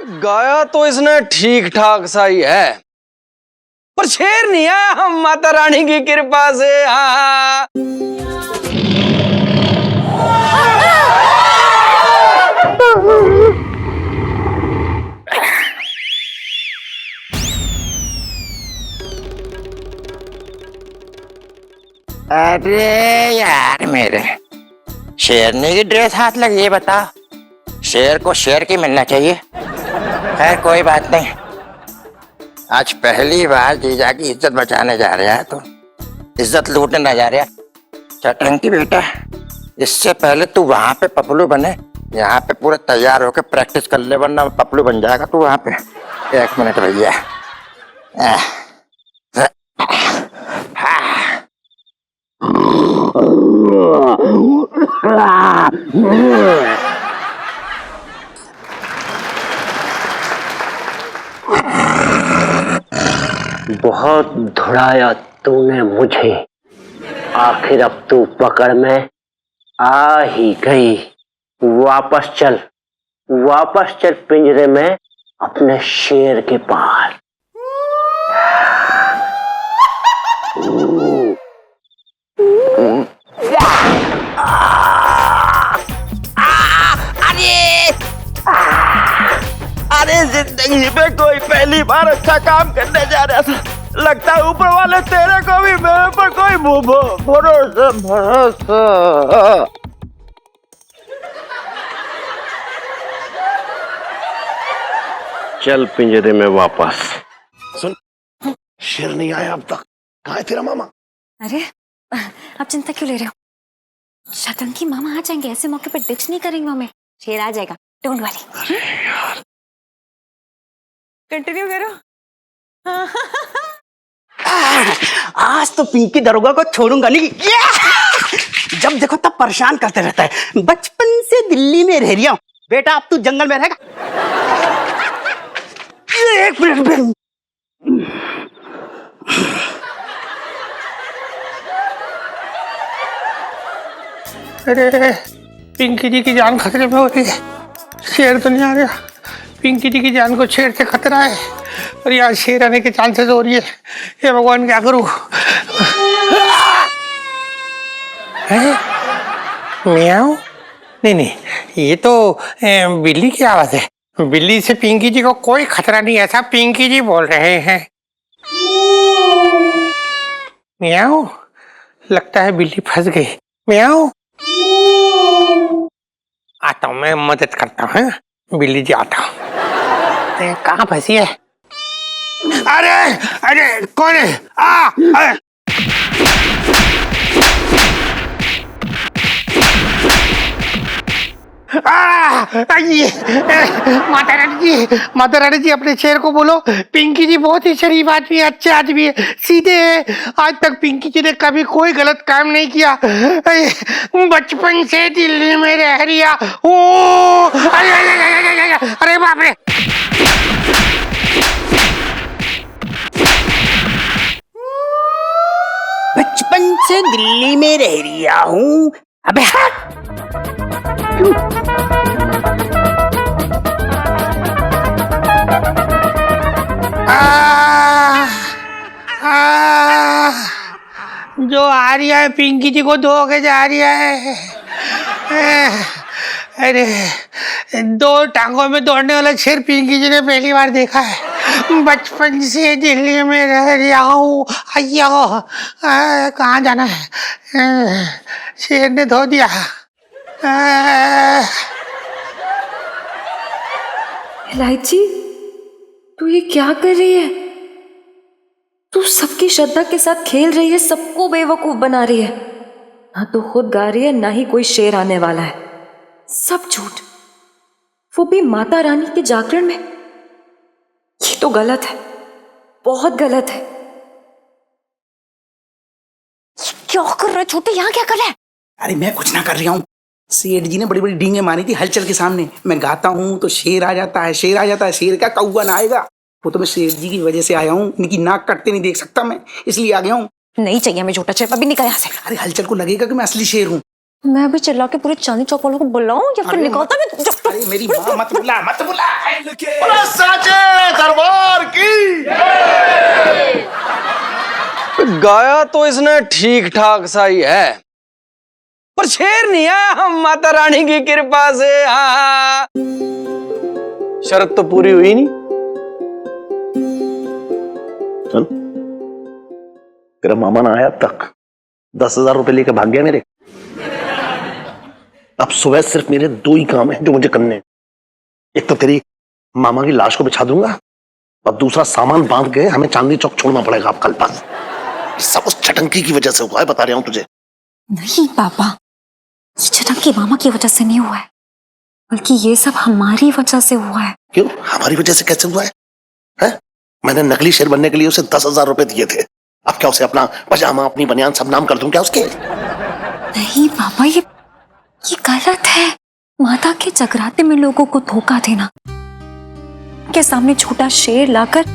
गाया तो इसने ठीक ठाक सा ही है, पर शेर नहीं आया हम माता रानी की कृपा से। हाँ अरे यार, मेरे शेरनी की ड्रेस हाथ लगी है, बता। शेर को शेर की मिलना चाहिए। खैर कोई बात नहीं, आज पहली बार जीजा की इज्जत बचाने जा रहा है, तो इज्जत लूटने ना जा रहा। चटंकी बेटा, इससे पहले तू वहां पे पपलू बने, यहाँ पे पूरा तैयार होकर प्रैक्टिस कर ले, वरना पपलू बन जाएगा तू वहां पे। 1 मिनट भैया। बहुत धुड़ाया तूने मुझे, आखिर अब तू पकड़ में आ ही गई। वापस चल पिंजरे में अपने शेर के पास। अरे जिंदगी में कोई पहली बार अच्छा काम करने जा रहा था, लगता है ऊपर वाले तेरे को भी मेरे पर कोई भरोसा। चल पिंजरे में वापस। सुन, शेर नहीं आया अब तक। कहाँ है तेरा मामा? अरे आप चिंता क्यों ले रहे हो? शतंकी मामा आ जाएंगे, ऐसे मौके पर डिच नहीं करेंगे हमें। शेर आ जाएगा, डोंट वरी। कंटिन्यू करो। आज तो पिंकी दरोगा को छोड़ूंगा नहीं। जब देखो तब परेशान करते रहता है। बचपन से दिल्ली में रह रहा हूं बेटा, अब तू जंगल में रहेगा। 1 मिनट। अरे पिंकी जी की जान खतरे में हो रही है, शेर तो नहीं आ रहा। पिंकी जी की जान को शेर से खतरा है और यहाँ शेर आने के चांसेस हो रही है। हे भगवान, क्या करूं? म्याऊं? नहीं, ये तो बिल्ली की आवाज है। बिल्ली से पिंकी जी को कोई खतरा नहीं, ऐसा पिंकी जी बोल रहे हैं। म्याऊं? लगता है बिल्ली फंस गई। म्याऊं? आता हूँ, मैं मदद करता हूँ। बिल्ली जी आता हूँ। कहाँ फंसी है? अरे कौन है? अरे माता रानी जी अपने शेर को बोलो, पिंकी जी बहुत ही शरीफ आदमी है, अच्छे आदमी है, सीधे है। आज तक पिंकी जी ने कभी कोई गलत काम नहीं किया। बचपन से दिल्ली में रह रिया। ओ अरे बाप रे। बचपन से दिल्ली में रह रहा हूँ। अबे जो आ रही है पिंकी जी को धो के जा रही है। अरे 2 टांगों में दौड़ने वाला शेर पिंकी जी ने पहली बार देखा है। बचपन से दिल्ली में रह रहा हूँ। अय्या, कहाँ जाना है? शेर ने धो दिया। इलायची, तू ये क्या कर रही है? तू सबकी श्रद्धा के साथ खेल रही है, सबको बेवकूफ बना रही है। ना तो खुद गा रही है, ना ही कोई शेर आने वाला है। सब झूठ, वो भी माता रानी के जागरण में। ये तो गलत है, बहुत गलत है। क्या कर रहा है छोटे? यहाँ क्या कर रहा है? अरे मैं कुछ ना कर रहा हूँ। सेठ जी ने बड़ी बड़ी डींगे मारी थी हलचल के सामने। मैं गाता हूँ तो शेर आ जाता है, शेर आ जाता है। शेर का कौवा ना आएगा। वो तो मैं सेठ जी की वजह से आया हूँ। इनकी नाक कटते नहीं देख सकता मैं, इसलिए आ गया हूँ। नहीं चाहिए हमें झूठा शेर, अभी निकल यहाँ से। अरे हलचल को लगेगा कि मैं असली शेर हूँ। मैं अभी चिल्ला के पूरे चांदी चौक वालों को बुलाऊं या फिर निकलता मैं अरे मेरी माँ मत बुला मत बुला। साचे दरबार की गाया तो इसने ठीक ठाक सा ही है, पर शेर नहीं आया माता रानी की कृपा से। हाँ, शर्त तो पूरी हुई नहीं। चल, तेरा मामा ना आया अब तक, 10,000 रुपए लेके भाग गया मेरे। अब सुबह सिर्फ मेरे 2 ही काम है जो मुझे करने हैं। एक तो तेरी मामा की लाश को बिछा दूंगा, और दूसरा सामान बांध के हमें चांदनी चौक छोड़ना पड़ेगा अब कल पास। सब उस चटंकी की वजह से हुआ है, बता रहा हूं तुझे। नहीं पापा, ये चटंकी मामा की वजह से नहीं हुआ है, बल्कि ये सब हमारी वजह से हुआ है। क्यों? हमारी वजह से कैसे हुआ है? हैं? मैंने नकली शेर बनने के लिए उसे 10,000 रुपए दिए थे। अब क्या उसे अपना पजामा, अपनी बनियान सब नाम कर दूं क्या उसके? नहीं पापा, ये गलत है। माता के जगराते में लोगों को धोखा देना, उनके सामने छोटा शेर लाकर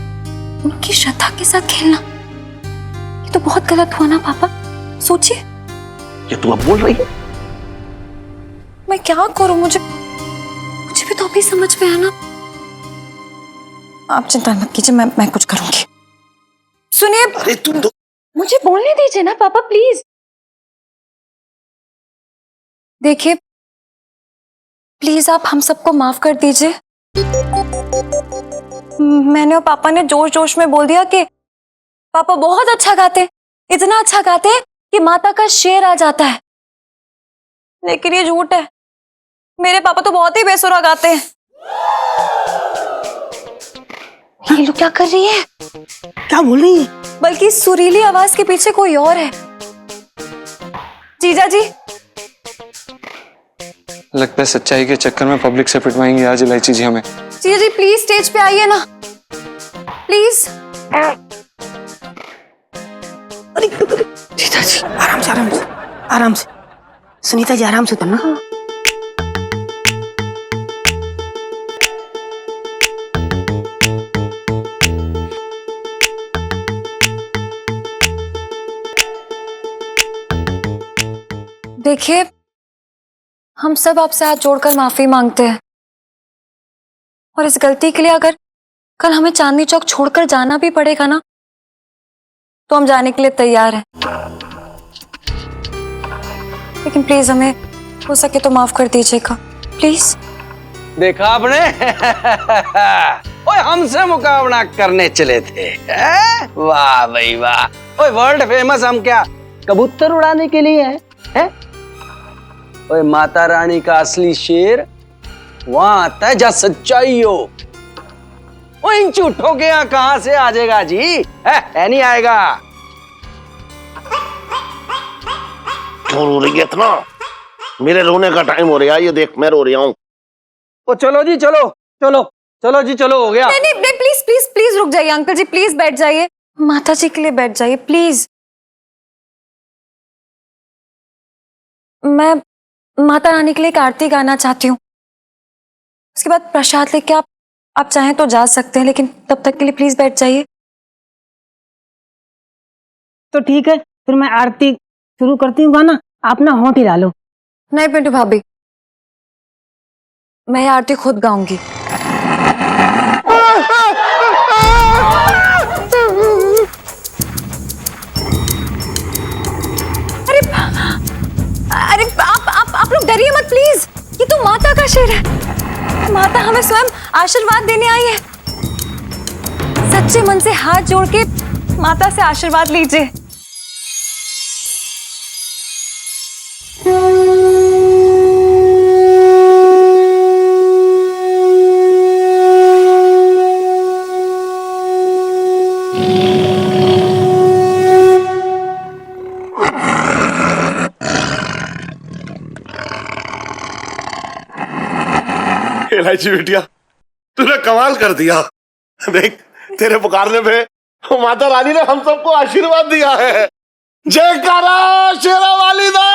उनकी श्रद्धा के साथ खेलना, ये तो बहुत गलत हुआ ना पापा। सोचिए। ये तू अब बोल रही है? मैं क्या करूं, मुझे भी तो अभी समझ में आया ना। आप चिंता मत कीजिए, मैं कुछ करूंगी। सुनिए, अरे तुम तो मुझे बोलने दीजिए ना पापा, प्लीज। देखिए, प्लीज आप हम सबको माफ कर दीजिए। मैंने और पापा ने जोश जोश में बोल दिया कि पापा बहुत अच्छा गाते, इतना अच्छा गाते कि माता का शेर आ जाता है। लेकिन ये झूठ है, मेरे पापा तो बहुत ही बेसुरा गाते हैं। ये लोग क्या कर रही है? क्या बोल रही है? बल्कि सुरीली आवाज के पीछे कोई और है। जीजा जी, लगता है सच्चाई के चक्कर में पब्लिक से पिटवाएंगे आज इलायची जी हमें। जीजा जी प्लीज स्टेज पे आइए ना, प्लीज। अरे सीता जी आराम से आराम से आराम से, सुनीता जी आराम से उतरना। देखिए, हम सब आपसे हाथ जोड़कर माफी मांगते हैं, और इस गलती के लिए अगर कल हमें चांदनी चौक छोड़कर जाना भी पड़ेगा ना, तो हम जाने के लिए तैयार हैं। लेकिन प्लीज हमें हो सके तो माफ कर दीजिएगा, प्लीज। देखा आपने? ओए हमसे मुकाबला करने चले थे। वाह भाई वाह। ओए वर्ल्ड फेमस हम क्या कबूतर उड़ाने के लिए हैं? ओए माता रानी का असली शेर वहां आता है जहां सच्चाई हो। ओ इन झूठों के यहाँ कहां से आ जाएगा जी? है नहीं आएगा। क्यों रो रही है इतना? मेरे रोने का टाइम हो रहा है, ये देख मैं रो रहा हूँ। ओ चलो जी, चलो चलो चलो जी, चलो हो गया। नहीं नहीं प्लीज प्लीज प्लीज रुक जाइए अंकल जी, प्लीज बैठ जाइए। माता जी के लिए बैठ जाइए प्लीज। मैं माता रानी के लिए एक आरती गाना चाहती हूँ, उसके बाद प्रसाद लेके आप चाहें तो जा सकते हैं, लेकिन तब तक के लिए प्लीज बैठ जाइए। तो ठीक है, फिर मैं आरती शुरू करती हूँ गाना, आप ना होंठ हिला लो। नहीं पिंटू भाभी, मैं ये आरती खुद गाऊंगी। अरे आप लोग डरिए मत प्लीज, ये तो माता का शेर है। माता हमें स्वयं आशीर्वाद देने आई है। सच्चे मन से हाथ जोड़ के माता से आशीर्वाद लीजिए। इलायची बिटिया, तूने कमाल कर दिया। देख, तेरे पुकारने पे माता रानी ने हम सबको आशीर्वाद दिया है। जयकारा शेरा वाली दा।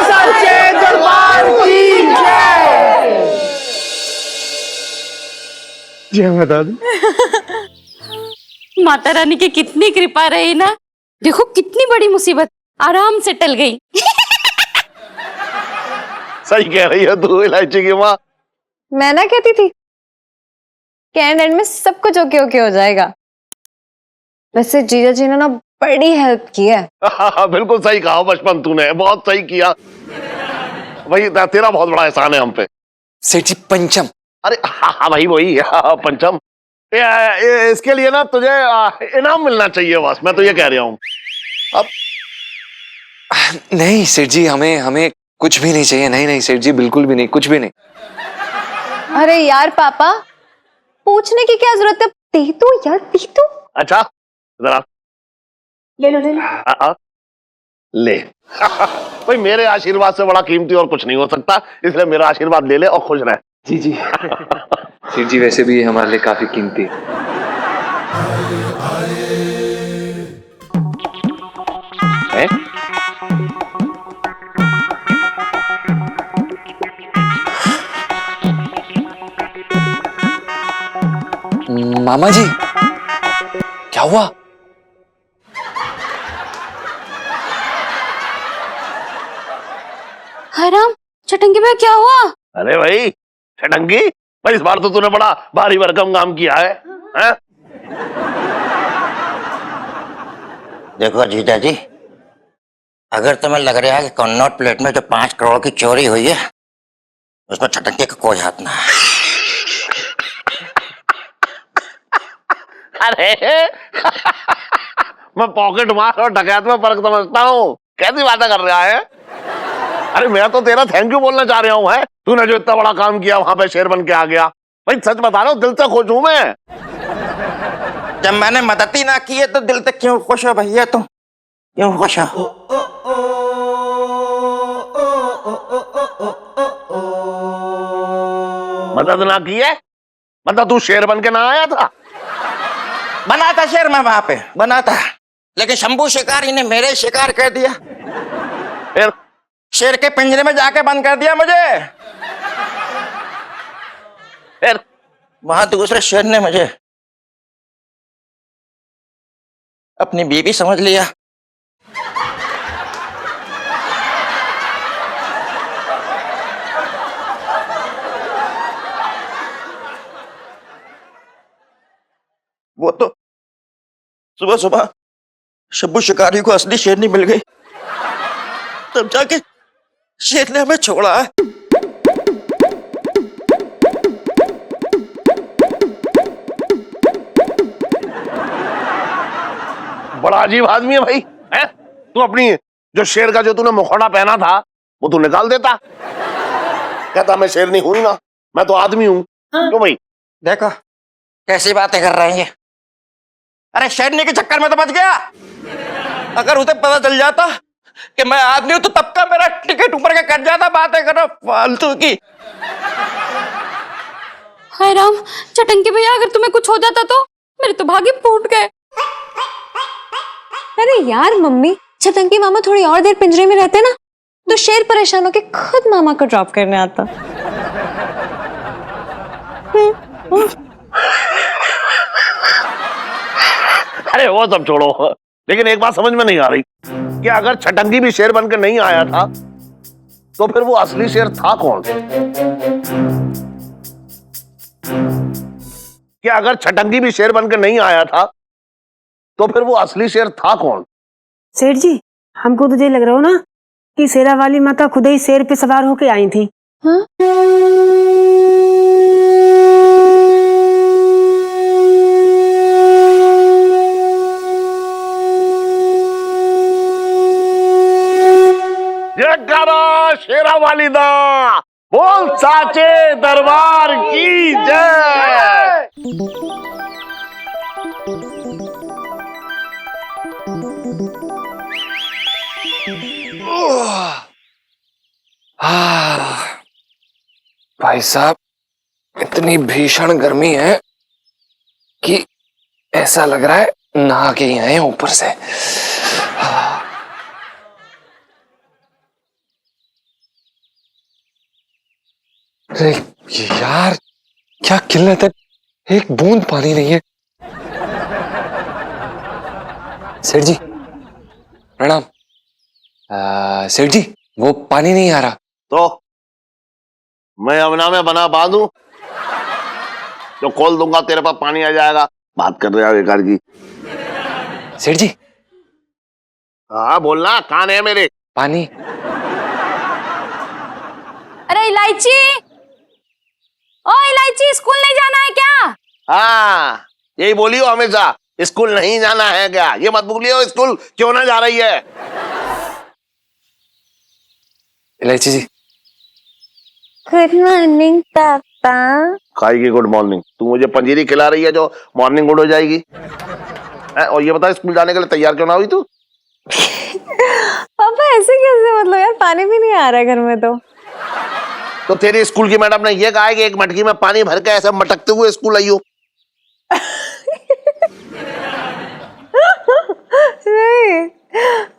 सच्चे दरबार की जय। जय माता दी। माता रानी की कितनी कृपा रही ना, देखो कितनी बड़ी मुसीबत आराम से टल गई। सही कह रही है तू इलायची की माँ। मैं ना कहती थी कि एंड में सब कुछ ओके ओके हो जाएगा। वैसे जीजा जी ने ना बड़ी हेल्प की है। बिल्कुल सही कहा बचपन तूने, बहुत सही किया भाई, तेरा बहुत बड़ा एहसान है हम पे। सेठ जी पंचम। अरे हाँ वही वही पंचम। इसके लिए ना तुझे इनाम मिलना चाहिए बस, मैं तो ये कह रहा हूँ। अब नहीं सेठ जी, हमें हमें कुछ भी नहीं चाहिए। नहीं नहीं सेठ जी, बिल्कुल भी नहीं, कुछ भी नहीं। अरे यार पापा, पूछने की क्या जरूरत है, दे दो यार, दे दो। अच्छा जरा ले लो ले लो। ले भाई, मेरे आशीर्वाद से बड़ा कीमती और कुछ नहीं हो सकता, इसलिए मेरा आशीर्वाद ले ले और खुश रह। जी जी। सेठ जी वैसे भी ये हमारे लिए काफी कीमती है। मामा जी क्या हुआ? हराम, चटंगी भाई क्या हुआ? अरे भाई छटंगी भाई, इस बार तो तूने बड़ा भारी भरकम काम किया है, हैं? देखो जीजा जी, अगर तुम्हें लग रहा है कि कन्नौट प्लेट में जो 5 करोड़ की चोरी हुई है उसमें छटंके का कोई हाथ ना है। अरे मैं पॉकेट मार और डकैत में फर्क समझता हूँ, कैसी बातें कर रहा है? अरे मैं तो तेरा थैंक यू बोलना चाह रहा हूँ, है तूने जो इतना बड़ा काम किया, वहां पे शेर बन के आ गया। भाई सच बता रहा हूँ, दिल से खुश हूं मैं। जब मैंने मदद ही ना की है तो दिल तक क्यों खुश हो भैया तुम? क्यों खुश हो? मदद ना की है मतलब तू शेर बन के ना आया था? बना था शेर मैं वहां पे, बना था, लेकिन शंभू शिकारी ने मेरे शिकार कर दिया। फिर शेर के पिंजरे में जाके बंद कर दिया मुझे। फिर वहां दूसरे शेर ने मुझे अपनी बीवी समझ लिया। वो तो सुबह सुबह शंभू शिकारी को असली शेरनी मिल गई, तब जाके शेर ने हमें छोड़ा है। बड़ा अजीब आदमी है भाई, है? तू अपनी जो शेर का जो तूने मुखौटा पहना था वो तू निकाल देता, कहता मैं शेरनी हूं ही ना, मैं तो आदमी हूं। क्यों भाई? देखो कैसी बातें कर रहे हैं। अरे शेरनी के चक्कर में तो बच गया, अगर उसे पता चल जाता कि मैं आदमी हूं तो तब का मेरा टिकट ऊपर का कट जाता। बातें करो फालतू की। हाय राम, चटंकी भैया अगर तुम्हें कुछ हो जाता तो मेरे तो भागे फूट गए। अरे यार मम्मी, चटंकी मामा थोड़ी और देर पिंजरे में रहते ना तो शेर परेशान होके खुद मामा को ड्रॉप करने आता। अरे वो सब छोड़ो, लेकिन एक बात समझ में नहीं आ रही कि अगर छटंगी भी शेर बनकर नहीं आया था तो फिर वो असली शेर था कौन? क्या अगर छटंगी भी शेर बनकर नहीं आया था तो फिर वो असली शेर था कौन? सेठ जी, हमको तो ये लग रहा हो ना कि शेरा वाली माता खुद ही शेर पे सवार होके आई थी। हाँ? जयकारा शेरा वाली दा, बोल साचे दरबार की जय। भाई साहब, इतनी भीषण गर्मी है कि ऐसा लग रहा है नहा के ही आए ऊपर से। अरे यार क्या किल्लत है, एक बूंद पानी नहीं है। सेठ जी प्रणाम। सेठ जी वो पानी नहीं आ रहा। तो मैं अमना में बना बांधू जो खोल दूंगा तेरे पास पानी आ जाएगा। बात कर रहे हो बेकार की। सेठ जी हाँ बोलना, कान है मेरे। पानी। अरे इलायची, ओ इलायची, स्कूल नहीं जाना है क्या? हाँ यही बोलियो हमेशा, स्कूल नहीं जाना है क्या। ये मत बोलियो स्कूल क्यों ना जा रही है। इलायची जी। गुड मॉर्निंग पापा। खाएगी गुड मॉर्निंग? तू मुझे पंजीरी खिला रही है जो मॉर्निंग गुड हो जाएगी है? और ये बता स्कूल जाने के लिए तैयार क्यों ना हुई तू? पापा ऐसे कैसे, मतलब यार पानी भी नहीं आ रहा है घर में तो तेरी स्कूल की मैडम ने ये कहा है कि एक मटकी में पानी भर के ऐसे मटकते हुए स्कूल आई हो। नहीं,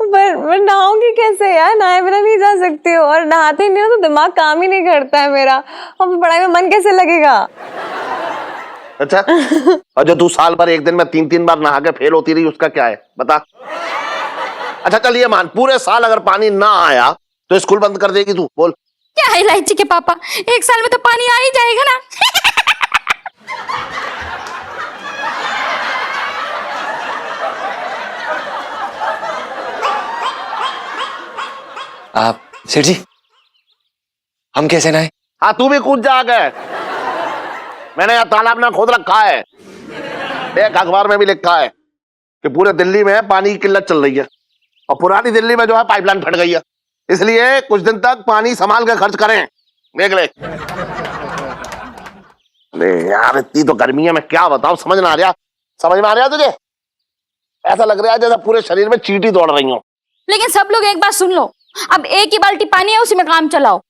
पर नहाऊंगी कैसे यार, नहाए बिना नहीं जा सकती हूँ, और नहाते नहीं हो तो दिमाग काम ही नहीं करता है मेरा, और पढ़ाई में मन कैसे लगेगा। अच्छा और जो तू साल भर एक दिन में 3-3 बार नहा के फेल होती रही उसका क्या है बता। अच्छा चल ये मान, पूरे साल अगर पानी ना आया तो स्कूल बंद कर देगी तू? बोल। क्या है इलायची के पापा, एक साल में तो पानी आ ही जाएगा ना। आप सेठ जी, हम कैसे नहाए? हाँ तू भी कूद जा गए। मैंने यह तालाब ना खोद रखा है। देख अखबार में भी लिखा है कि पूरे दिल्ली में पानी की किल्लत चल रही है, और पुरानी दिल्ली में जो है पाइपलाइन फट गई है, इसलिए कुछ दिन तक पानी संभाल के खर्च करें। देख ले। अरे यार इतनी तो गर्मी है, मैं क्या बताऊं, समझ में आ रहा तुझे? ऐसा लग रहा है जैसे पूरे शरीर में चींटी दौड़ रही हो। लेकिन सब लोग एक बात सुन लो, अब एक ही बाल्टी पानी है, उसी में काम चलाओ।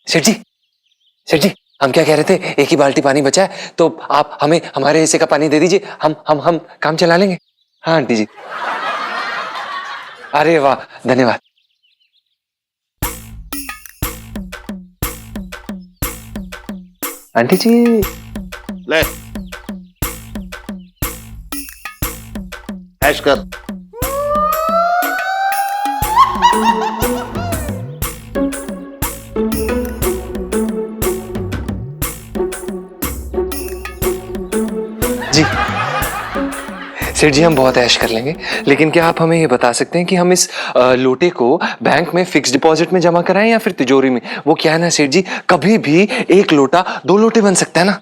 सेठ जी हम क्या कह रहे थे, एक ही बाल्टी पानी बचा है तो आप हमें हमारे हिस्से का पानी दे दीजिए, हम काम चला लेंगे। हाँ आंटी जी। अरे वाह, धन्यवाद। आंटी जी ले ऐश कर। जी सेठ जी हम बहुत ऐश कर लेंगे, लेकिन क्या आप हमें ये बता सकते हैं कि हम इस लोटे को बैंक में फिक्स डिपॉजिट में जमा कराएं या फिर तिजोरी में? वो क्या है ना सेठ जी, कभी भी एक लोटा 2 लोटे बन सकता है ना।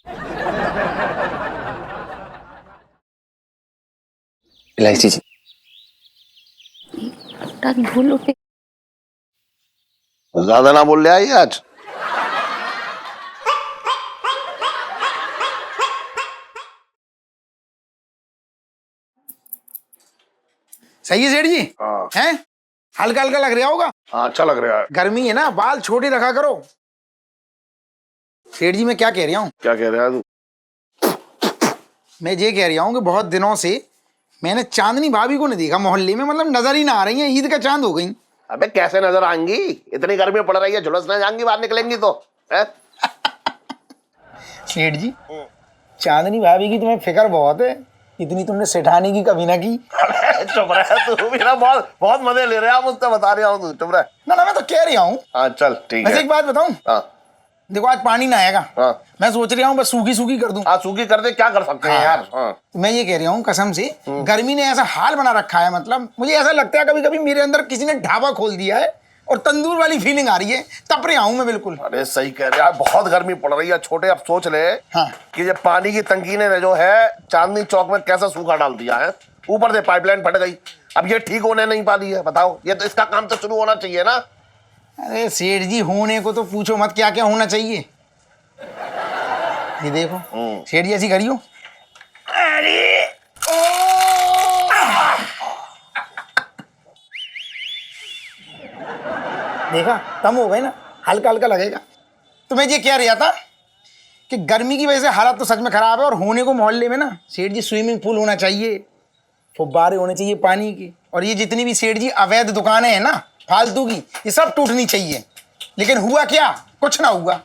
इलायची जी। दो लोटे। ज्यादा ना बोल रहा है आज। सही है सेठ जी? हैं? हल्का हल्का लग रहा होगा। हाँ अच्छा लग रहा है। गर्मी है ना, बाल छोटे रखा करो। सेठ जी मैं क्या कह रहा हूँ? क्या कह रहा है तू? मैं ये कह रहा हूँ कि बहुत दिनों से मैंने चांदनी भाभी को नहीं देखा मोहल्ले में, मतलब नजर ही ना आ रही है। ईद का चांद हो गई। अबे कैसे नजर आएंगी, इतनी गर्मी पड़ रही है, झुलस ना जाएंगी बाहर निकलेंगी तो है? सेठ जी चांदनी भाभी की तुम्हें फिक्र बहुत है, इतनी तुमने सेठानी की कभी ना की। चुप रह तू भी ना, बहुत बहुत मजे ले रहा हूँ, मुझसे बता रहा हूँ, तू चुप रह। ना मैं तो कह रहा हूँ। हाँ चल ठीक है। वैसे एक बात बताऊँ? हाँ देखो आज पानी ना आएगा। हाँ मैं सोच रहा हूँ बस सूखी सूखी कर दूं। हाँ सूखी कर दे, क्या कर सकते हैं यार। हाँ तो मैं ये कह रहा हूँ कसम से, गर्मी ने ऐसा हाल बना रखा है, मतलब मुझे ऐसा लगता है कभी कभी मेरे अंदर किसी ने ढाबा खोल दिया है और तंदूर वाली फीलिंग आ रही है, तप रहा हूँ मैं बिल्कुल। अरे सही कह रहे यार, बहुत गर्मी पड़ रही है। छोटे अब सोच ले हाँ। कि ये पानी की तंगी ने जो है चांदनी चौक में कैसा सूखा डाल दिया है। ऊपर से पाइपलाइन फट गई, अब ये ठीक होने नहीं पा रही है। बताओ, ये तो इसका काम तो शुरू होना चाहिए ना। अरे सेठ जी होने को तो पूछो मत, क्या क्या होना चाहिए। ये देखो सेठ जी ऐसी करियो। अरे देखा कम हो गए ना, हल्का हल्का लगेगा। तो मैं ये कह रहा था कि गर्मी की वजह से हालत तो सच में खराब है, और होने को मोहल्ले में ना सेठ जी स्विमिंग पूल होना चाहिए, फुब्बारे होने चाहिए पानी के, और ये जितनी भी सेठ जी अवैध दुकानें हैं ना फालतू की, ये सब टूटनी चाहिए। लेकिन हुआ क्या, कुछ ना हुआ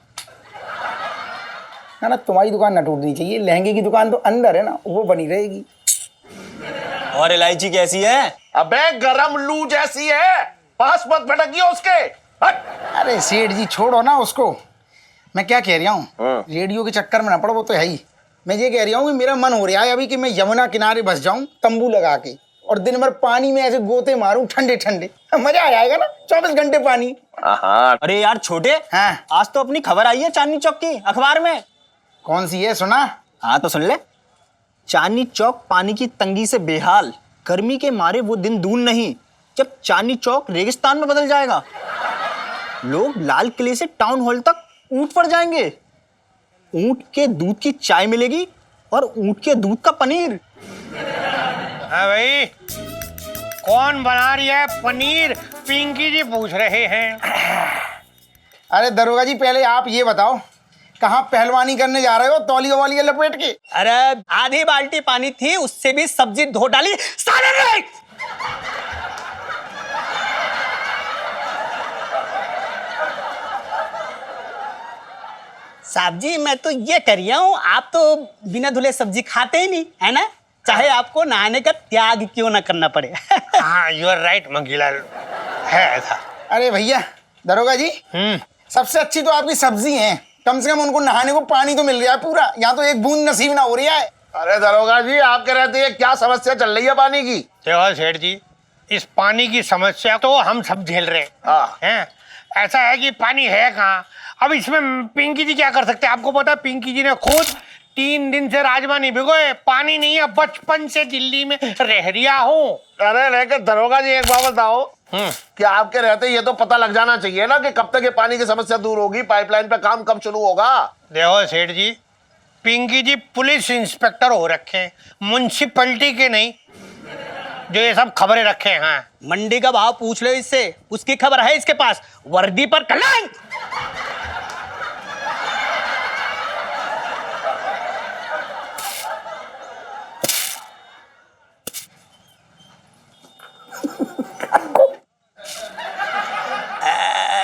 ना। तुम्हारी दुकान ना टूटनी चाहिए, लहंगे की दुकान तो अंदर है ना, वो बनी रहेगी। और इलायची कैसी है? अबे गरम लू जैसी है, पास मत भटकिए उसके। हट। अरे सेठ जी छोड़ो ना उसको। मैं क्या कह रहा हूँ, रेडियो के चक्कर में ना पड़ो, वो तो है ही। मैं ये कह रहा हूँ कि मेरा मन हो रहा है अभी कि मैं यमुना किनारे बस जाऊं तंबू लगा के, और दिन भर पानी में ऐसे गोते मारूं ठंडे ठंडे। मजा आ जाएगा ना, 24 घंटे पानी। हाँ अरे यार छोटे, हाँ आज तो अपनी खबर आई है चांदनी चौक की अखबार में। कौन सी है, सुना? हाँ तो सुन ले। चांदनी चौक पानी की तंगी से बेहाल, गर्मी के मारे वो दिन दूर नहीं जब चांदनी चौक रेगिस्तान में बदल जाएगा। लोग लाल किले से टाउन हॉल तक ऊंट पर जाएंगे। ऊंट के दूध की चाय मिलेगी और ऊंट के दूध का पनीर। हाँ भाई, कौन बना रही है पनीर? पिंकी जी पूछ रहे हैं। अरे दरोगा जी, पहले आप ये बताओ, कहाँ पहलवानी करने जा रहे हो तौलिया वालिया लपेट के? अरे आधी बाल्टी पानी थी, उससे भी सब्जी धो डाली साले ने। साहब जी मैं तो ये कर रहा हूँ, आप तो बिना धुले सब्जी खाते ही नहीं है ना, चाहे आपको नहाने का त्याग क्यों ना करना पड़े। हाँ यू आर राइट मंगीलाल, है ऐसा। अरे भैया दरोगा जी, सबसे अच्छी तो आपकी सब्जी है, कम से कम उनको नहाने को पानी तो मिल रहा है पूरा, यहाँ तो एक बूंद नसीब ना हो रही है। अरे दरोगा जी, आपके रहते हैं क्या समस्या चल रही है पानी की? देखो सेठ जी, इस पानी की समस्या तो हम सब झेल रहे हैं। ऐसा है कि पानी है कहाँ, अब इसमें पिंकी जी क्या कर सकते हैं? आपको पता है पिंकी जी ने खुद 3 दिन से राजमा नहीं भिगोए, पानी नहीं है, बचपन से दिल्ली में रह रिया हूँ। अरे लेकिन दरोगा जी एक बात बताओ, कि आपके रहते ये तो पता लग जाना चाहिए ना कि कब तक ये पानी की समस्या दूर होगी, पाइपलाइन पे काम कब शुरू होगा? देखो सेठ जी, पिंकी जी पुलिस इंस्पेक्टर हो रखे हैं, म्युनिसिपैलिटी के नहीं, जो ये सब खबरें रखे हैं। मंडी का भाव पूछ लो इससे, उसकी खबर है इसके पास, वर्दी पर कलंक।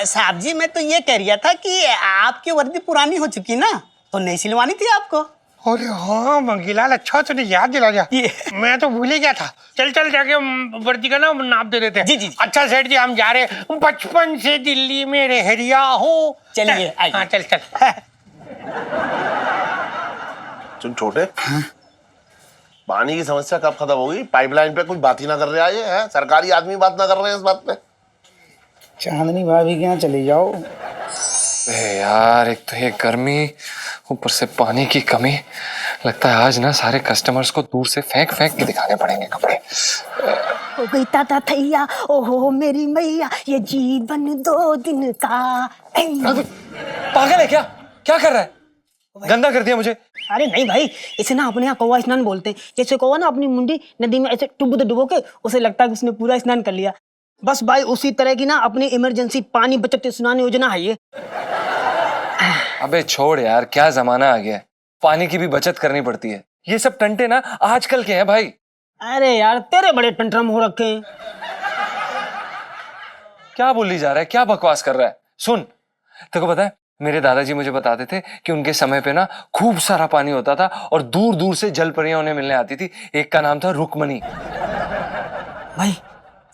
साहब जी मैं तो ये कह रहा था कि आपकी वर्दी पुरानी हो चुकी ना, तो नहीं सिलवानी थी आपको। अरे हाँ मंगीलाल, अच्छा तूने याद दिला दिया, मैं तो भूल ही गया था। चल चल जाके वर्दी का ना नाप दे देते हैं। जी जी। अच्छा सेठ जी, हम जा रहे हैं, बचपन से दिल्ली में रह रिया हूँ। चलिए आइए। हाँ चल चल। सुन छोटे, पानी की समस्या कब खत्म होगी? पाइपलाइन पे कुछ बात ही ना कर रहे हैं, सरकारी आदमी बात ना कर रहे हैं इस बात पे। चांदनी भाभी के यहाँ चले जाओ। यार एक तो ये गर्मी, ऊपर से पानी की कमी, लगता है आज ना सारे कस्टमर्स को दूर से फेंक फेंक के दिखाने पड़ेंगे कपड़े। हो गई ताता थैया, ओहो मेरी मैया, ये जीवन 2 दिन का। पागल है क्या? क्या कर रहा है? गंदा कर दिया मुझे। अरे नहीं भाई, इसे ना अपने यहाँ कौवा स्नान बोलते हैं। जैसे कौवा ना अपनी मुंडी नदी में ऐसे डुबो के उसे लगता है कि उसने पूरा स्नान कर लिया। बस भाई उसी तरह की ना अपनी इमरजेंसी पानी बचत स्नान योजना है ये। अबे छोड़ यार, क्या जमाना आ गया है, पानी की भी बचत करनी पड़ती है। ये सब टंटे ना आजकल के हैं भाई। अरे यार तेरे बड़े टंटरम हो रखे हैं। क्या बोली जा रहा है, क्या बकवास कर रहा है? सुन, तेरे को पता है मेरे दादाजी मुझे बताते थे कि उनके समय पे ना खूब सारा पानी होता था और दूर दूर से जल परियां उन्हें मिलने आती थी। एक का नाम था रुक्मणी। भाई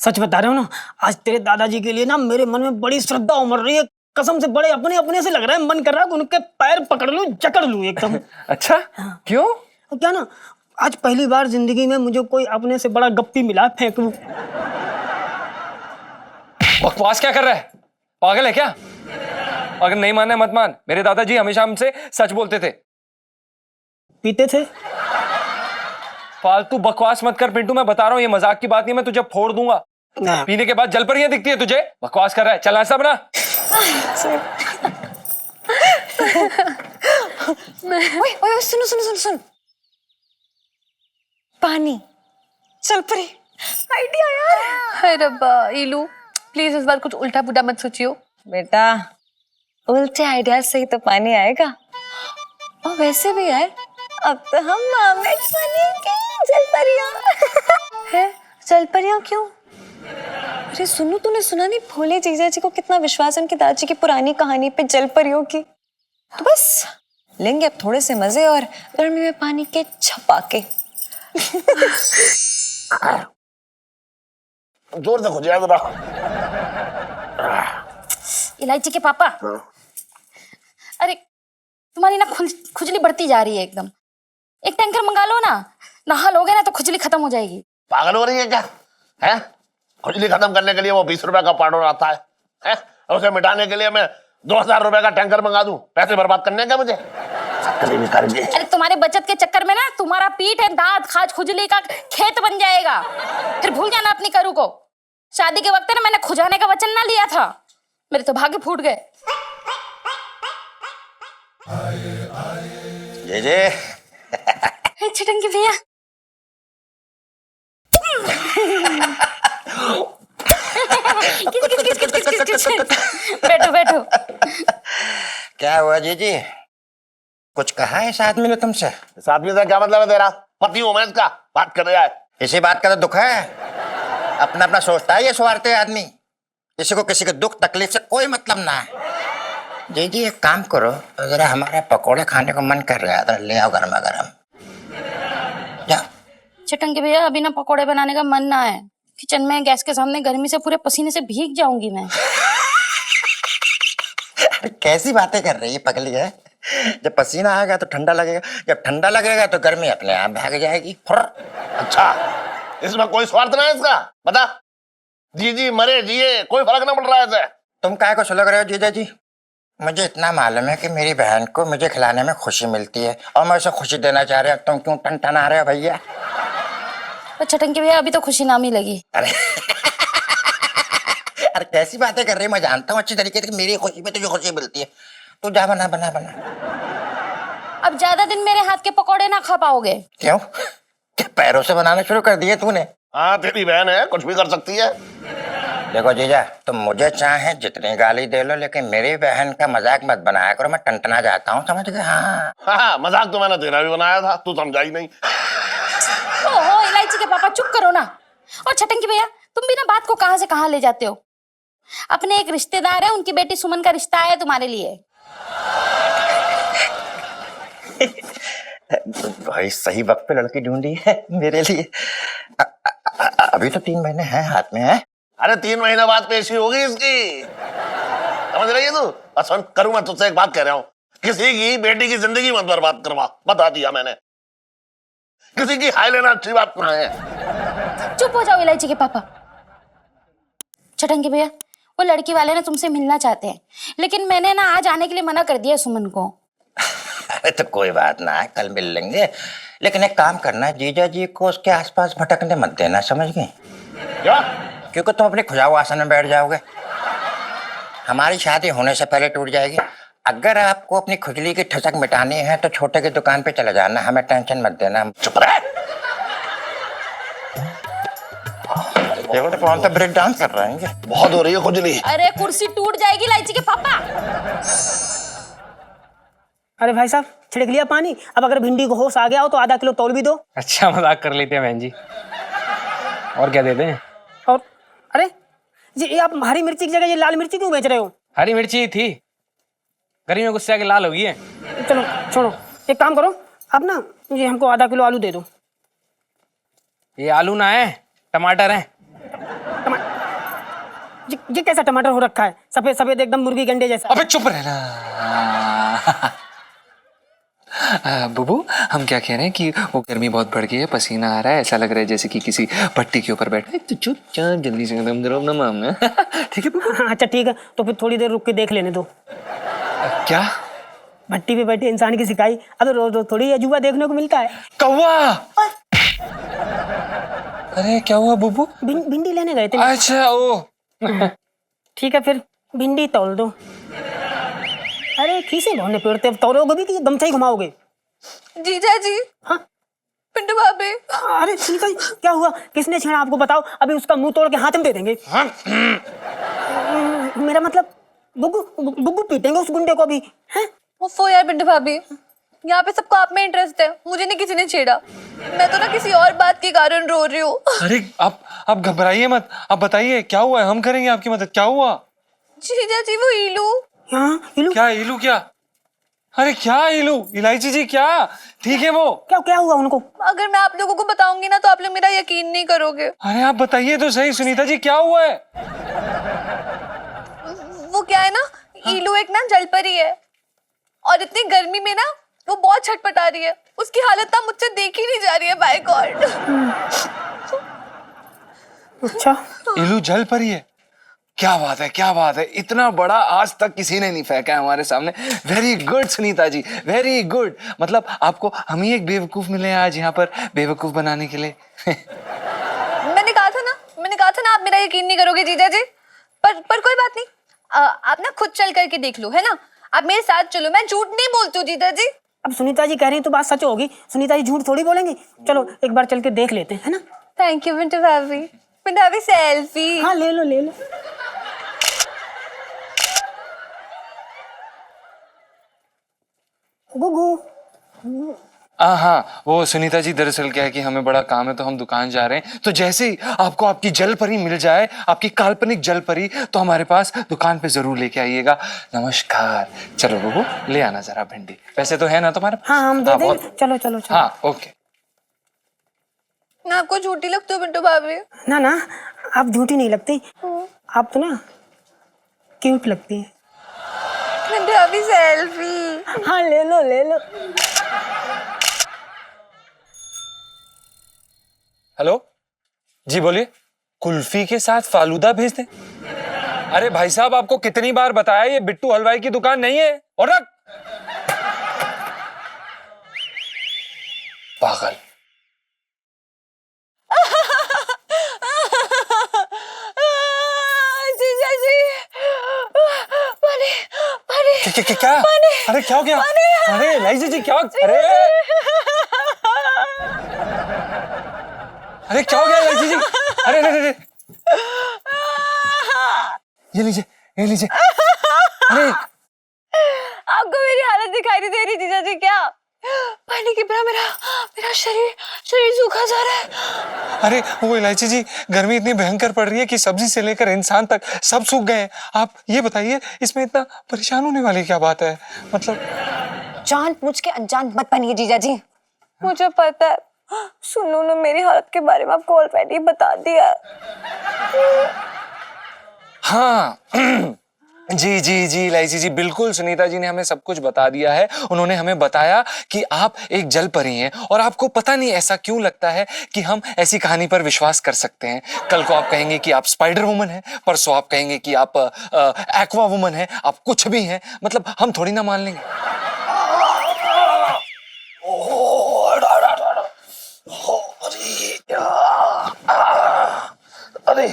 सच बता रहे हो ना, आज तेरे दादाजी के लिए ना मेरे मन में बड़ी श्रद्धा उमड़ रही है। कसम से बड़े अपने अपने से लग रहा है, मन कर रहा है कि उनके पैर पकड़ लूं, जकड़ लूं एकदम। अच्छा क्यों? तो क्या ना, आज पहली बार जिंदगी में मुझे कोई अपने से बड़ा गप्पी मिला, फेंक लूं। बकवास क्या कर रहा है? पागल है क्या? अगर नहीं मानना मत मान, मेरे दादाजी हमेशा हमसे सच बोलते थे। पीते थे? फालतू बकवास मत कर पिंटू, मैं बता रहा हूँ ये मजाक की बात नहीं, मैं तुझे फोड़ दूंगा। पीने के बाद जलपरियां दिखती है तुझे? बकवास कर रहा है, चल नाश्ता बना। ओए सुनो सुनो सुनो सुनो, पानी जलपरी आइडिया यार। हाय रब्बा इलू, प्लीज इस बार कुछ उल्टा पुल्टा मत सोचियो। बेटा उल्टे आइडिया से ही तो पानी आएगा। और वैसे भी यार अब तो हम मामेट बनेंगे जलपरियां। है जलपरियां क्यों? अरे सुनो, तूने सुना नहीं भोले जीजा जी को कितना विश्वास है उनकी दादी की पुरानी कहानी पे जलपरियों की। तो बस लेंगे अब थोड़े से मजे और गर्मी में पानी के छपाके। जोर से खुजिया जरा। इलायची के पापा, अरे तुम्हारी ना खुजली बढ़ती जा रही है एकदम। एक टैंकर मंगा लो ना, नहा लोगे ना तो खुजली खत्म हो जाएगी। पागल हो रही है क्या? है खुजली खत्म करने के लिए वो 20 रुपए का पाउडर आता है और उसे मिटाने के लिए मैं 2000 रुपए का टैंकर मंगा दूं? पैसे बर्बाद करने का मुझे? अरे तुम्हारे बचत के चक्कर में ना तुम्हारा पीठ है दांत खाज खुजली का खेत बन जाएगा। फिर भूल जाना अपनी करू को। शादी के वक्त ना मैंने खुजाने का वचन ना लिया था, मेरे तो भाग्य फूट गए। जे छिटंगी भैया बैठो बैठो। क्या हुआ जीजी, कुछ कहा है इस आदमी ने तुमसे? इस आदमी से क्या मतलब है तेरा? पति हूं मैं इसका, बात कर रहा है। इसी बात का तो दुख है, अपना अपना सोचता है ये स्वार्थी आदमी, किसी को किसी के दुख तकलीफ से कोई मतलब ना है। जी एक काम करो, जरा हमारे पकोड़े खाने को मन कर रहा है, ले आओ गर्मा गर्म। जा छिटंगी भैया, अभी ना पकोड़े बनाने का मन ना है। किचन में गैस के सामने गर्मी से पूरे पसीने से भीग जाऊंगी मैं। कैसी बातें कर रही है पगली है? जब पसीना आएगा तो ठंडा लगेगा, जब ठंडा लगेगा तो गर्मी अपने आप भाग जाएगी। अच्छा, इसमें कोई स्वार्थ ना है इसका? बता, जी मरे जिए कोई फर्क ना पड़ रहा है इसे। तुम काहे को सुलग रहे हो जीजा जी? मुझे इतना मालूम है कि मेरी बहन को मुझे खिलाने में खुशी मिलती है और मैं उसे खुशी देना चाह रहा हूँ। तुम क्यों टनटना रहे हो भैया? छिटंगी भैया, अभी तो खुशी ना मिलेगी। अरे अरे कैसी बातें कर रही है? मैं जानता हूँ अच्छी तरीके से कि मेरी खुशी में तुझे खुशी मिलती है। तू जा बना बना बना। अब ज्यादा दिन मेरे हाथ के पकोड़े ना खा पाओगे। क्यों? क्या पैरों से बनाना शुरू कर दिए तूने? हाँ, तेरी बहन है, कुछ भी कर सकती है। देखो जीजा, तुम मुझे चाहे जितनी गाली दे लो, लेकिन मेरी बहन का मजाक मत बनाया करो, मैं टनटना जाता हूँ, समझ गए? हाँ मजाक तो मैंने तेरा भी बनाया था, तू समझा ही नहीं। ओहो इलायची के पापा, चुप करो ना। और छिटंगी भैया, तुम भी ना बात को कहां से कहां ले जाते हो। अपने एक रिश्तेदार है, उनकी बेटी सुमन का रिश्ता आया तुम्हारे लिए। भाई सही वक्त पे लड़की ढूंढी है मेरे लिए। अभी तो 3 महीने हैं हाथ में है। अरे 3 महीने बाद पेशी होगी इसकी, समझ रही है तू? सुन करूँ, मैं तुझसे एक बात कह रहा हूँ, किसी की बेटी की जिंदगी मत बर्बाद करवा, बता दिया मैंने। किसी की हाय लेना अच्छी बात ना है। चुप हो जाओ इलायची के पापा। छिटंगी भैया, वो लड़की वाले ना तुमसे मिलना चाहते हैं, लेकिन मैंने ना आज आने के लिए मना कर दिया सुमन को। अरे तो कोई बात ना है, कल मिल लेंगे। लेकिन एक काम करना, जीजा जी को उसके आसपास भटकने मत देना, समझ गए? क्या? क्योंकि तुम अपने खुजाऊ आसन में बैठ जाओगे, हमारी शादी होने से पहले टूट जाएगी। अगर आपको अपनी खुजली की ठसक मिटानी है तो छोटे की दुकान पे चले जाना, हमें टेंशन मत देना। चुप रहे। देखो तो कौन सा ब्रेक डांस कर रहे हैं, बहुत हो रही है खुजली। अरे कुर्सी टूट जाएगी इलायची के पापा। अरे भाई साहब, छिड़क लिया पानी। अब अगर भिंडी को होश आ गया हो तो आधा किलो तौल भी दो। अच्छा मजाक कर लेते हैं बहन जी, और क्या दे दें? और अरे जी, ये आप हरी मिर्ची की जगह ये लाल मिर्ची क्यों बेच रहे हो? हरी मिर्ची ही थी, गर्मी में गुस्से आके लाल हो गई है। चलो छोड़ो, एक काम करो, आप ना ये हमको आधा किलो आलू दे दो। ये आलू ना है, टमाटर है। ये कैसा टमाटर हो रखा है? सफेद सफेद एकदम मुर्गी गंडे जैसा। अबे चुप रहना। बुबू, हम क्या कह रहे हैं कि वो गर्मी बहुत बढ़ गई है, पसीना आ रहा है, ऐसा लग रहा है जैसे कि किसी पट्टी के ऊपर बैठा है। तो चुपचाप जल्दी से दम दरो ना मामला। ठीक है बुबू? अच्छा ठीक है, तो फिर थोड़ी देर रुक के देख लेने दो। क्या? भट्टी पे बैठे इंसान की सिकाई, अब रोज रोज थोड़ी अजूबा देखने को मिलता है। कौवा! अरे क्या हुआ बुबू? भिंडी लेने गए थे। अच्छा ओ। ठीक है, फिर भिंडी तौल दो। अरे खीसे भौने पेड़ते, अब तौलोगे भी कि गमछा ही घुमाओगे? जीजा जी। हाँ पिंटू भाभी। अरे ठीक है, क्या हुआ? किसने छेड़ा आपको? बताओ, अभी उसका मुंह तोड़ के हाथ में दे देंगे। हाँ? मेरा मतलब बुग्गू बुग्गू पीटेंगे उस गुंडे को भी, हैं? वो यार पिंटू भाभी, यहाँ पे सबको आप में इंटरेस्ट है, मुझे नहीं किसी ने छेड़ा। मैं तो ना किसी और बात के कारण रो रही हूँ। अरे आप घबराइए मत, आप बताइए क्या हुआ है, हम करेंगे आपकी मदद। क्या हुआ? जीजा जी, वो ईलू। हाँ, ईलू? क्या ईलू? क्या? अरे क्या इलू, इलायची जी क्या? ठीक है वो? क्या क्या हुआ उनको? अगर मैं आप लोगों को बताऊंगी ना तो आप लोग मेरा यकीन नहीं करोगे। अरे आप बताइए तो सही सुनीता जी, क्या हुआ है? वो क्या है ना, ईलू एक ना जलपरी है और इतनी गर्मी में ना वो बहुत छटपटा रही है। उसकी हालत ना मुझसे देखी नहीं जा रही है, बाय गॉड। अच्छा, इलू जल परी है? क्या बात है, क्या बात है, इतना बड़ा आज तक किसी ने नहीं फेंका है हमारे सामने। Very good Sunita ji, very good. मतलब आपको हम ही एक बेवकूफ मिले हैं आज यहाँ पर बेवकूफ बनाने के लिए। मैंने कहा था ना आप मेरा यकीन नहीं करोगे जीजा जी। पर कोई बात नहीं, आप ना खुद चल करके देख लो, है ना। आप मेरे साथ चलो, मैं झूठ नहीं बोलती हूँ जीजा जी। अब सुनीता जी कह रही हैं तो बात सच होगी। सुनीता जी झूठ थोड़ी बोलेंगी। चलो एक बार चल के देख लेते हैं, है ना। थैंक यू मिंटू भाभी। मिंटू भाभी सेल्फी। हाँ ले लो ले लो। गुगू। हाँ, वो सुनीता जी दरअसल क्या है कि हमें बड़ा काम है तो हम दुकान जा रहे हैं। तो जैसे ही आपको आपकी जल परी मिल जाए, आपकी काल्पनिक जल परी, तो हमारे पास दुकान पे जरूर लेके आइएगा। नमस्कार। चलो बबू ले आना जरा भिंडी। वैसे तो है ना तुम्हारे पास? हाँ हम दे देंगे। चलो चलो चलो। हाँ ओके। ना आपको झूठी लगती हो मिंटू भाभी? ना ना, आप झूठी नहीं लगती। आप तो ना क्यूट लगती है। मिंटू भाभी सेल्फी। हाँ ले लो ले लो। हेलो जी बोलिए। कुल्फी के साथ फालूदा भेज दें? अरे भाई साहब आपको कितनी बार बताया ये बिट्टू हलवाई की दुकान नहीं है। और रख पागल। जीजा जी पानी पानी क्या? अरे क्या हो गया? अरे इलायची जी क्या? अरे क्या हो गया इलायची जी? अरे अरे अरे ये लीजिए। अरे आपको मेरी हालत दिखाई नहीं दे रही जीजा जी क्या? पानी की तरह मेरा शरीर सूखा जा रहा है। अरे वो इलायची जी, गर्मी इतनी भयंकर पड़ रही है कि सब्जी से लेकर इंसान तक सब सूख गए हैं। आप ये बताइए इसमें इतना परेशान होने वाली क्या बात है? मतलब जानबूझ के अनजान मत बनिए जीजा जी। मुझे पता है, सुनो ने मेरी हालत के बारे में आपको ऑलरेडी बता दिया। हाँ जी इलायची जी, बिल्कुल सुनीता जी ने हमें सब कुछ बता दिया है। उन्होंने हमें बताया कि आप एक जल परी हैं और आपको पता नहीं ऐसा क्यों लगता है कि हम ऐसी कहानी पर विश्वास कर सकते हैं। कल को आप कहेंगे कि आप स्पाइडर वुमन हैं, परसों आप कहेंगे कि आप एक्वा वुमन हैं, आप कुछ भी हैं। मतलब हम थोड़ी ना मान लेंगे। अरे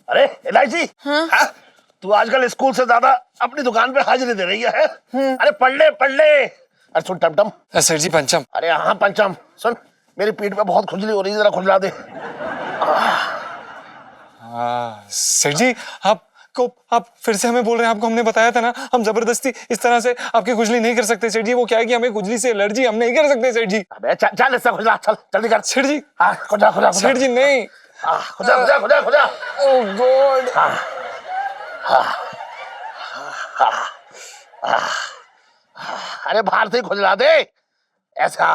अरे इलायची, हाँ? तू आजकल स्कूल से ज्यादा अपनी दुकान पे हाजिरी दे रही है? अरे पढ़ ले। अरे सुन टमटम। सर जी पंचम। अरे हाँ पंचम, सुन मेरी पीठ पे बहुत खुजली हो रही है, जरा खुजला दे। सर जी आप फिर से हमें बोल रहे हैं? आपको हमने बताया था ना, हम जबरदस्ती इस तरह से आपकी खुजली नहीं कर सकते सर जी। वो क्या है कि हमें खुजली से एलर्जी, हम नहीं कर सकते सर जी। अबे चल इससे खुजला, चल जल्दी कर। सर जी खुजा सर जी नहीं। खुजा। ओह गॉड। अरे बाहर से खुजला दे ऐसा।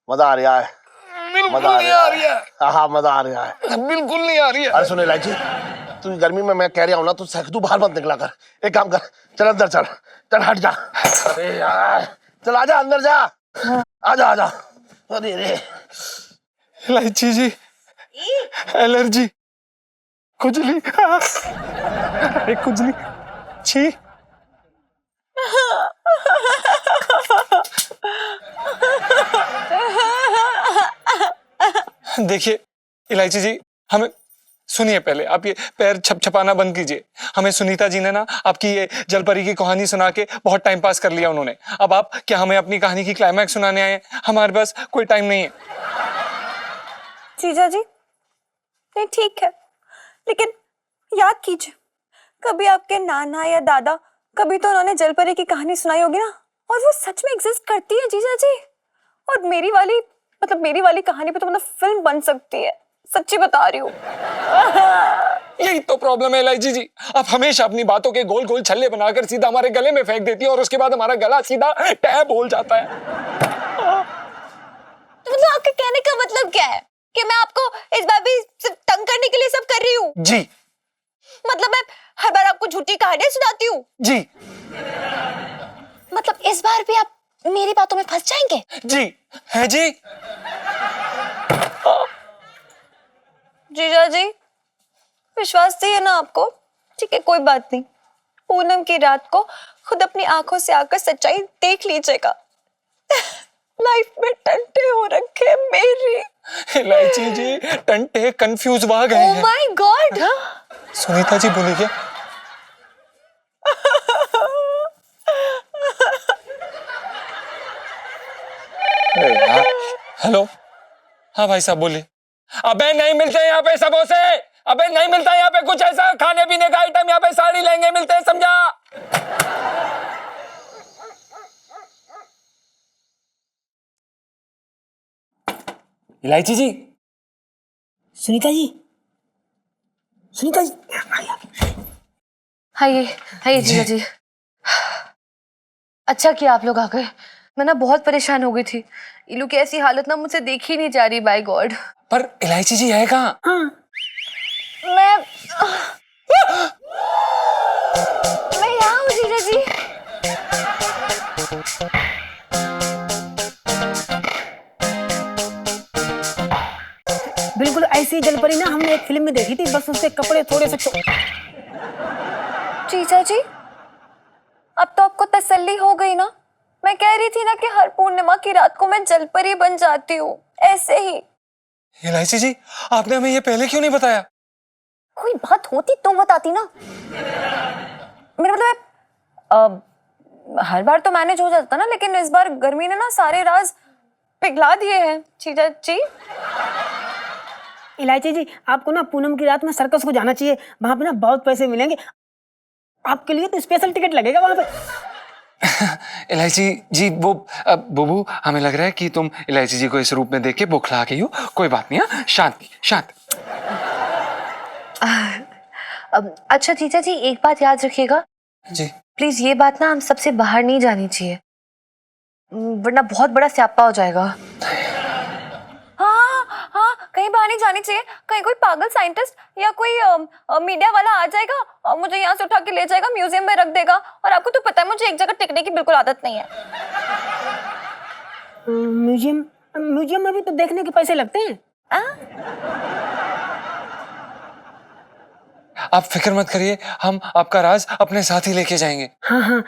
मजा आ रहा है। बिल्कुल नहीं आ रही है। हाँ मजा आ रहा है। बिल्कुल नहीं आ रही है। अरे सुन इलायची, तू गर्मी में मैं कह रहा हूँ ना, तू सहदू बाहर मत निकला कर। एक काम कर, चल अंदर चल हट जा। अरे यार चल आजा अंदर जा। आजा। अरे रे इलायची जी, एलर्जी, खुजली, खुजली, छी। देखिए इलायची जी, हमें सुनिए पहले, आप ये पैर छपछपाना बंद कीजिए। हमें सुनीता जी ने ना आपकी ये जलपरी की कहानी सुना के बहुत टाइम पास कर लिया उन्होंने। अब आप क्या हमें अपनी कहानी की क्लाइमैक्स सुनाने आए हैं? हमारे पास कोई टाइम नहीं है। जीजा जी नहीं ठीक है, लेकिन याद कीजिए कभी आपके नाना या दादा कभी तो उन्होंने जलपरी की कहानी सुनाई होगी ना, और वो सच में एग्जिस्ट करती है जीजा जी। और मेरी वाली कहानी पे तो मतलब फिल्म बन सकती है, सच्ची बता रही हूँ। यही तो प्रॉब्लम है इलायची जी, आप हमेशा अपनी बातों के गोल गोल छल्ले बनाकर सीधा हमारे गले में फेंक देती है और उसके बाद हमारा गला सीधा टैब बोल जाता है। तो मतलब आपके कहने का मतलब क्या है कि मैं आपको इस बार भी सिर्फ तंग करने के लिए सब कर रही हूँ? जी। मतलब मैं हर बार आपको झूठी कहानियां सुनाती हूँ? जी। मतलब इस बार भी आप मेरी बातों में फंस जाएंगे? जी है जी। जीजा जी, विश्वास नहीं है ना आपको? ठीक है, कोई बात नहीं। पूनम की रात को खुद अपनी आंखों से आकर सच्चाई देख लीजिएगा। लाइफ में टंटे हो रखे मेरी। इलायची जी, टंटे कंफ्यूज हुआ गए ओह हैं। My God. सुनीता जी बोली क्या? हेलो, हाँ भाई साहब बोलिए। अबे नहीं मिलते यहाँ पे समोसे, अबे नहीं मिलता यहाँ पे कुछ ऐसा खाने पीने का आइटम, यहाँ पे साड़ी लहंगे मिलते हैं, समझा? इलायची जी। सुनीता जी, सुनीता जी, हाय हाय जीजा जी। अच्छा किया आप लोग आ गए, मैं ना बहुत परेशान हो गई थी। इलू की ऐसी हालत ना मुझसे देखी नहीं जा रही, बाय गॉड। पर इलायची जी है कहाँ? मैं यहाँ हूँ जीजा जी। बिल्कुल ऐसी जलपरी ना हमने एक फिल्म में देखी थी, बस उसके कपड़े थोड़े से जीजा जी, अब तो आपको तसल्ली हो गई ना? मैं कह रही थी ना कि हर पूर्णिमा की रात को मैं जलपरी बन जाती हूँ, ऐसे ही। इलायची जी, आपने हमें ये पहले क्यों नहीं बताया? कोई बात होती तो बताती ना। मेरा मतलब हर बार तो मैनेज हो जाता ना, लेकिन इस बार गर्मी ने ना सारे राज पिघला दिए हैं जीजा जी। इलायची जी, आपको ना पूनम की रात में सर्कस को जाना चाहिए। वहां पे ना बहुत पैसे मिलेंगे आपके लिए, तो स्पेशल टिकट लगेगा वहां पे। इलायची जी, वो बुबू, हमें लग रहा है कि तुम इलायची जी को इस रूप में देख के बौखला गई हो। कोई बात नहीं, हाँ, शांत शांत। अच्छा जीजा जी, एक बात याद रखिएगा जी। प्लीज, ये बात ना हम सबसे बाहर नहीं जानी चाहिए, वरना बहुत बड़ा स्यापा हो जाएगा। हाँ हाँ, कहीं बाहर नहीं जानी चाहिए। कहीं कोई पागल साइंटिस्ट या कोई मीडिया वाला आ जाएगा और मुझे यहाँ से उठा के ले जाएगा, म्यूजियम में रख देगा। और आपको तो पता है मुझे एक जगह टिकने की बिल्कुल आदत नहीं है। म्यूजियम म्यूजियम में भी तो देखने के पैसे लगते हैं। आप फिक्र मत करिए, हम आपका राज अपने साथ ही लेके जाएंगे। हाँ हाँ,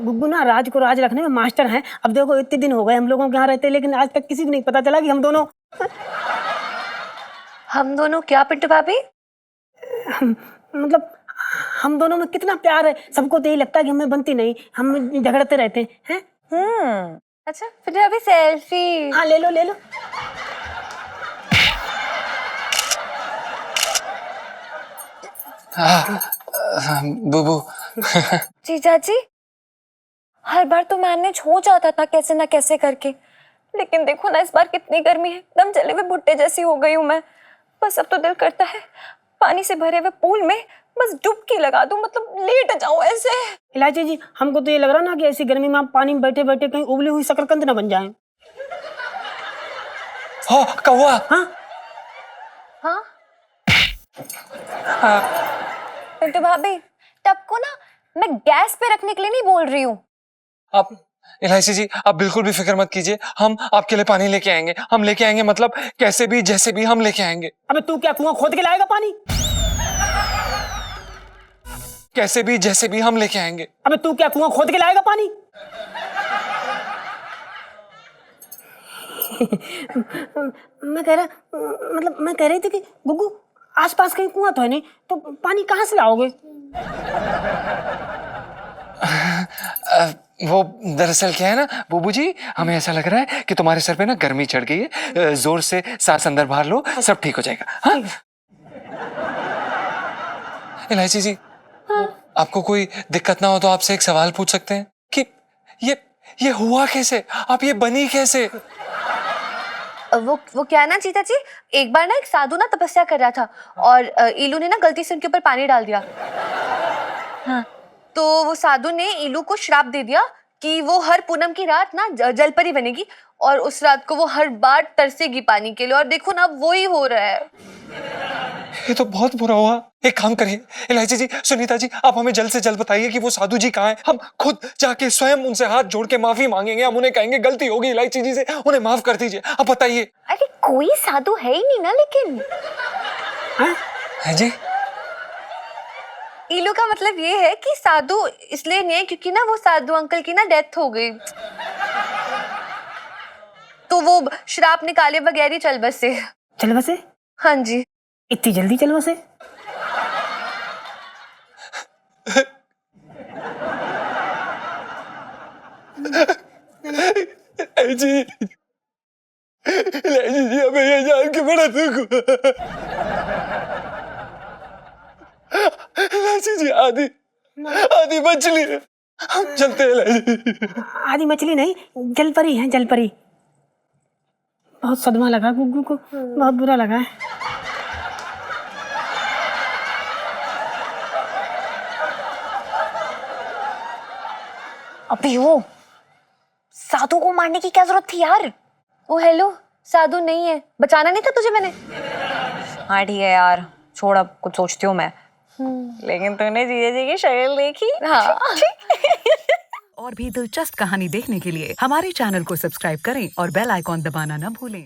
गुग्गू ना राज को राज रखने में मास्टर हैं। अब देखो, इतने दिन हो गए हम लोगों के यहाँ रहते, लेकिन आज तक किसी को नहीं पता चला कि हम दोनों क्या पिंटू भाभी? मतलब हम दोनों में कितना प्यार है। सबको तो यही लगता है कि हमें बनती नहीं, हम झगड़ते रहते हैं। अच्छा, फिर अभी सेल्फी। हाँ, ले लो ले लो। बुबू। जीजा जी, हर बार तो मैनेज हो जाता था कैसे ना कैसे करके, लेकिन देखो ना इस बार कितनी गर्मी है, एकदम जले हुए भुट्टे जैसी हो गई हूँ मैं। बस अब तो दिल करता है पानी से भरे हुए पूल में बस डुबकी लगा दूं, मतलब लेट जाऊं ऐसे। इलायची जी, हमको तो ये लग रहा ना कि ऐसी गर्मी में आप पानी में बैठे बैठे कहीं उबली हुई शकरकंद ना बन जाएं। हाँ, कौवा। हाँ हाँ, पिंटू भाभी, टब को ना मैं गैस पे रखने के लिए नहीं बोल रही हूँ। आप इलायची जी, आप बिल्कुल भी फिक्र मत कीजिए, हम आपके लिए पानी लेके आएंगे। हम लेके आएंगे, मतलब कैसे भी जैसे भी हम लेके आएंगे। अबे तू क्या कुआं खोद के लाएगा पानी? कैसे भी जैसे भी हम लेके आएंगे। अबे तू क्या कुआं खोद के लाएगा पानी? मैं कह रही थी कि गुग्गू, आसपास कहीं कुआं तो है नहीं, तो पानी कहाँ से लाओगे? वो दरअसल क्या है ना बुबू जी, हमें ऐसा लग रहा है कि तुम्हारे सर पे ना गर्मी चढ़ गई है। जोर से सांस अंदर बाहर लो, सब ठीक हो जाएगा। हाँ? इलायची जी, आपको कोई दिक्कत ना हो तो आपसे एक सवाल पूछ सकते हैं कि ये हुआ कैसे? आप ये बनी कैसे? वो क्या है ना चीता जी, एक बार ना एक साधु ना तपस्या कर रहा था और इलू ने ना गलती से उनके ऊपर पानी डाल दिया। हाँ, तो वो साधु ने इलू को श्राप दे दिया कि वो हर पूनम की रात ना जलपरी बनेगी और उस रात को वो हर बार तरसेगी पानी के लिए, और देखो ना अब वो ही हो रहा है। ये तो बहुत बुरा हुआ। एक काम करिए इलायची जी, सुनीता जी, आप हमें जल्द से जल्द बताइए कि वो साधु जी कहाँ हैं। हम खुद जाके स्वयं उनसे हाथ जोड़ के माफी मांगेंगे। हम उन्हें कहेंगे गलती होगी इलायची जी से, उन्हें माफ कर दीजिए। आप बताइए। अरे कोई साधु है ही नहीं ना, लेकिन है जी? इलू का मतलब ये है कि साधु इसलिए नहीं है क्योंकि ना वो साधु अंकल की ना डेथ हो गई, तो वो श्राप निकाले बगैर ही चल बसे। चल बसे? हाँ जी। इतनी जल्दी चल बसे? जी इलायची जी, हमें ये जान के बड़ा दुख हुआ। इलायची जी, आधी मछली है। हम चलते हैं इलायची। आधी मछली नहीं, जलपरी है, जलपरी। बहुत सदमा लगा गुग्गू को, बहुत बुरा लगा है। अबे वो साधु को मारने की क्या जरूरत थी यार? ओ हेलो, साधु नहीं है, बचाना नहीं था तुझे मैंने। हाँ ठीक है यार, छोड़, अब कुछ सोचती हूँ मैं। लेकिन तूने जीजा जी की शक्ल देखी? हाँ। और भी दिलचस्प कहानी देखने के लिए हमारे चैनल को सब्सक्राइब करें और बेल आइकॉन दबाना न भूलें।